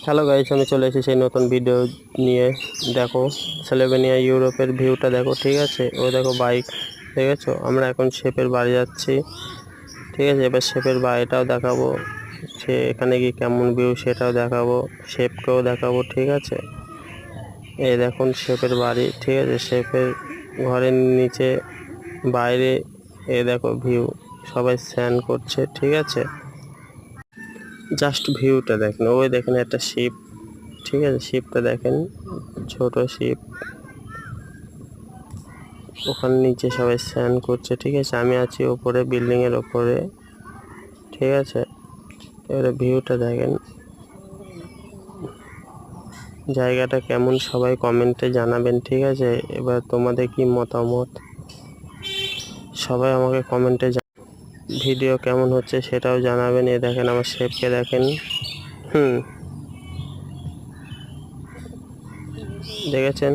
Hello guys, আমি চলে এসেছি সেই নতুন ভিডিও নিয়ে। দেখো স্লোভেনিয়া ইউরোপের ভিউটা দেখো, ঠিক আছে। ও দেখো বাইক, ঠিক আছে। আমরা এখন শেপের বাড়ি যাচ্ছি, ঠিক আছে। এবার শেপের বাড়িটাও দেখাবো, সে এখানে গিয়ে কেমন ভিউ সেটাও দেখাবো, শেপকেও দেখাবো, ঠিক আছে। এই দেখুন শেপের বাড়ি, ঠিক আছে। শেপের ঘরের নিচে বাইরে এ দেখো ভিউ, সবাই স্নান করছে, ঠিক আছে। জাস্ট ভিউটা দেখেন, ওই দেখেন একটা শিপ, ঠিক আছে। শিপটা দেখেন, ছোট শিপ, ওখানে নিচে সবাই স্নান করছে, ঠিক আছে। আমি আছি ওপরে, বিল্ডিং এর ওপরে, ঠিক আছে। এবারে ভিউটা দেখেন, জায়গাটা কেমন সবাই কমেন্টে জানাবেন, ঠিক আছে। এবার তোমাদের কি মতামত সবাই আমাকে কমেন্টে ভিডিও কেমন হচ্ছে সেটাও জানাবেন। এ দেখেন আমার শেপকে দেখেন, দেখেছেন।